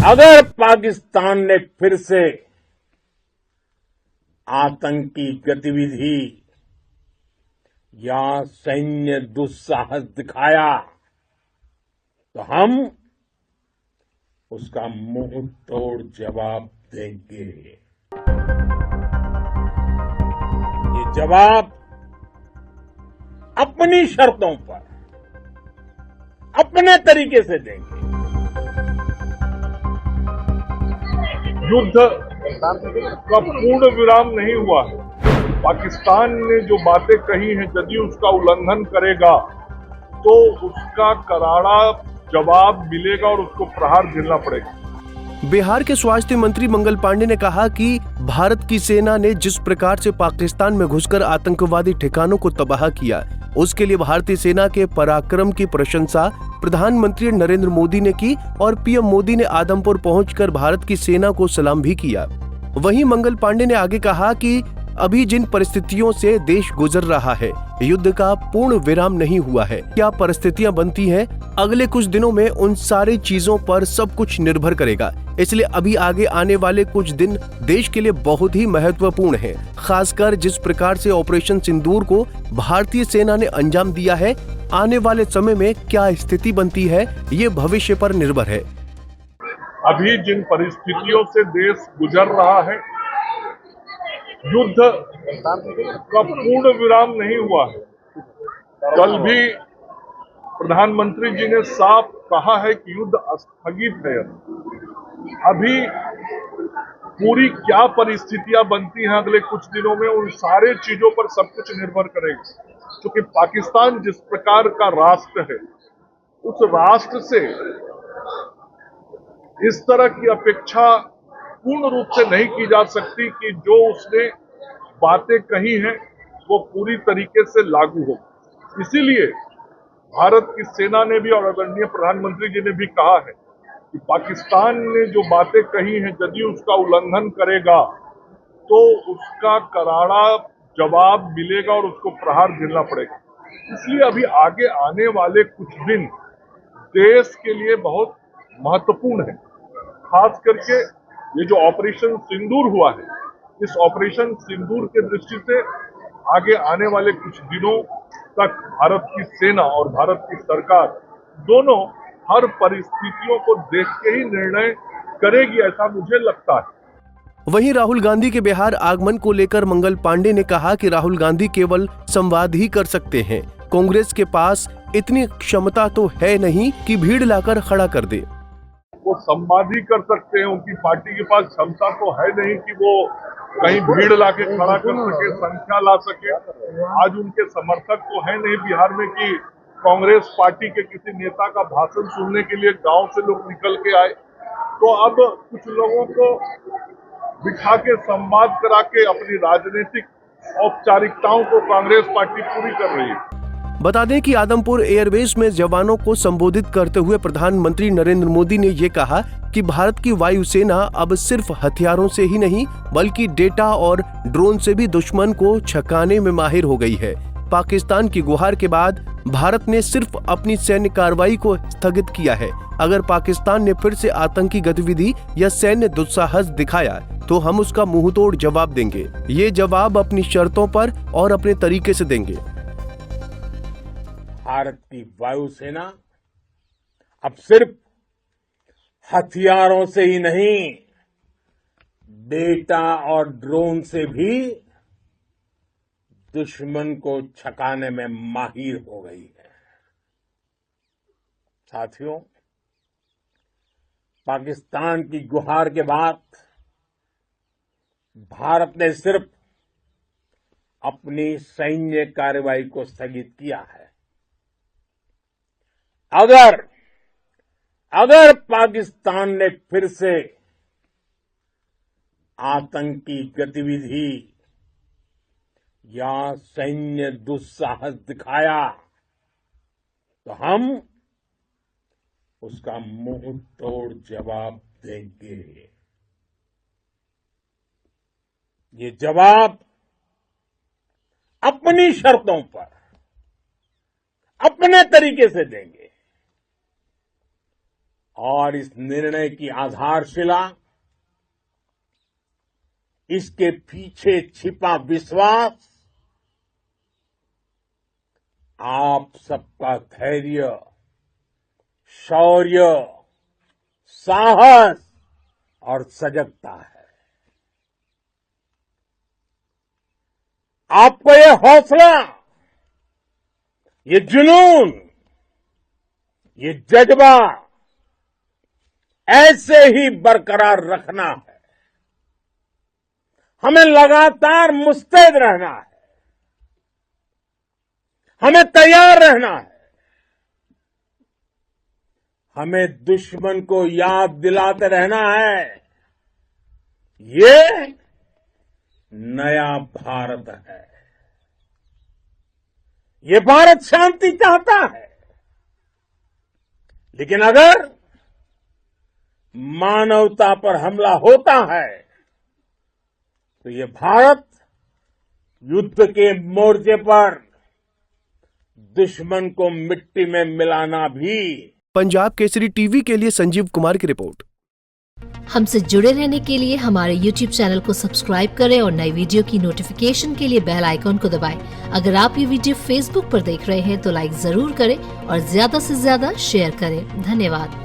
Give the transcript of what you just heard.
अगर पाकिस्तान ने फिर से आतंकी गतिविधि या सैन्य दुस्साहस दिखाया तो हम उसका मुंह तोड़ जवाब देंगे। ये जवाब अपनी शर्तों पर अपने तरीके से देंगे। युद्ध का पूर्ण विराम नहीं हुआ है। पाकिस्तान ने जो बातें कही हैं, यदि उसका उल्लंघन करेगा तो उसका करारा जवाब मिलेगा और उसको प्रहार झेलना पड़ेगा। बिहार के स्वास्थ्य मंत्री मंगल पांडे ने कहा कि भारत की सेना ने जिस प्रकार से पाकिस्तान में घुसकर आतंकवादी ठिकानों को तबाह किया, उसके लिए भारतीय सेना के पराक्रम की प्रशंसा प्रधानमंत्री नरेंद्र मोदी ने की और पीएम मोदी ने आदमपुर पहुंचकर भारत की सेना को सलाम भी किया। वहीं मंगल पांडे ने आगे कहा कि अभी जिन परिस्थितियों से देश गुजर रहा है, युद्ध का पूर्ण विराम नहीं हुआ है। क्या परिस्थितियां बनती हैं, अगले कुछ दिनों में उन सारी चीजों पर सब कुछ निर्भर करेगा। इसलिए अभी आगे आने वाले कुछ दिन देश के लिए बहुत ही महत्वपूर्ण हैं। खासकर जिस प्रकार से ऑपरेशन सिंदूर को भारतीय सेना ने अंजाम दिया है, आने वाले समय में क्या स्थिति बनती है, ये भविष्य पर निर्भर है। अभी जिन परिस्थितियों से देश गुजर रहा है, युद्ध का पूर्ण विराम नहीं हुआ है। कल भी प्रधानमंत्री जी ने साफ कहा है कि युद्ध स्थगित है। अभी पूरी क्या परिस्थितियां बनती हैं अगले कुछ दिनों में, उन सारे चीजों पर सब कुछ निर्भर करेगा। क्योंकि पाकिस्तान जिस प्रकार का राष्ट्र है, उस राष्ट्र से इस तरह की अपेक्षा पूर्ण रूप से नहीं की जा सकती कि जो उसने बातें कही हैं वो पूरी तरीके से लागू हो। इसीलिए भारत की सेना ने भी और आदरणीय प्रधानमंत्री जी ने भी कहा है कि पाकिस्तान ने जो बातें कही हैं, यदि उसका उल्लंघन करेगा तो उसका करारा जवाब मिलेगा और उसको प्रहार झेलना पड़ेगा। इसलिए अभी आगे आने वाले कुछ दिन देश के लिए बहुत महत्वपूर्ण है। खास करके ये जो ऑपरेशन सिंदूर हुआ है, इस ऑपरेशन सिंदूर के दृष्टि से आगे आने वाले कुछ दिनों तक भारत की सेना और भारत की सरकार दोनों हर परिस्थितियों को देख के ही निर्णय करेगी, ऐसा मुझे लगता है। वहीं राहुल गांधी के बिहार आगमन को लेकर मंगल पांडे ने कहा कि राहुल गांधी केवल संवाद ही कर सकते हैं। कांग्रेस के पास इतनी क्षमता तो है नहीं कि भीड़ लाकर खड़ा कर दे। वो संवाद ही कर सकते हैं, उनकी पार्टी के पास क्षमता तो है नहीं कि वो कहीं भीड़ लाके खड़ा कर सके, संख्या ला सके। आज उनके समर्थक तो है नहीं बिहार में कि कांग्रेस पार्टी के किसी नेता का भाषण सुनने के लिए गांव से लोग निकल के आए। तो अब कुछ लोगों को बिठा के संवाद करा के अपनी राजनीतिक औपचारिकताओं को कांग्रेस पार्टी पूरी कर रही है। बता दें कि आदमपुर एयरबेस में जवानों को संबोधित करते हुए प्रधानमंत्री नरेंद्र मोदी ने ये कहा कि भारत की वायुसेना अब सिर्फ हथियारों से ही नहीं बल्कि डेटा और ड्रोन से भी दुश्मन को छकाने में माहिर हो गई है। पाकिस्तान की गुहार के बाद भारत ने सिर्फ अपनी सैन्य कार्रवाई को स्थगित किया है। अगर पाकिस्तान ने फिर से आतंकी गतिविधि या सैन्य दुस्साहस दिखाया तो हम उसका मुंहतोड़ जवाब देंगे। ये जवाब अपनी शर्तों पर और अपने तरीके से देंगे। भारत की वायुसेना अब सिर्फ हथियारों से ही नहीं, डेटा और ड्रोन से भी दुश्मन को छकाने में माहिर हो गई है। साथियों, पाकिस्तान की गुहार के बाद भारत ने सिर्फ अपनी सैन्य कार्रवाई को स्थगित किया है। अगर पाकिस्तान ने फिर से आतंकी गतिविधि या सैन्य दुस्साहस दिखाया तो हम उसका मुंह तोड़ जवाब देंगे। ये जवाब अपनी शर्तों पर अपने तरीके से देंगे। और इस निर्णय की आधारशिला इसके पीछे छिपा विश्वास आप सबका धैर्य, शौर्य, साहस और सजगता है। आपको ये हौसला, ये जुनून, ये जज्बा ऐसे ही बरकरार रखना है। हमें लगातार मुस्तैद रहना है, हमें तैयार रहना है, हमें दुश्मन को याद दिलाते रहना है, ये नया भारत है। ये भारत शांति चाहता है, लेकिन अगर मानवता पर हमला होता है तो ये भारत युद्ध के मोर्चे पर दुश्मन को मिट्टी में मिलाना भी। पंजाब केसरी टीवी के लिए संजीव कुमार की रिपोर्ट। हमसे जुड़े रहने के लिए हमारे YouTube चैनल को सब्सक्राइब करें और नई वीडियो की नोटिफिकेशन के लिए बेल आइकॉन को दबाएं। अगर आप ये वीडियो Facebook पर देख रहे हैं तो लाइक जरूर करें और ज्यादा से ज्यादा शेयर करें। धन्यवाद।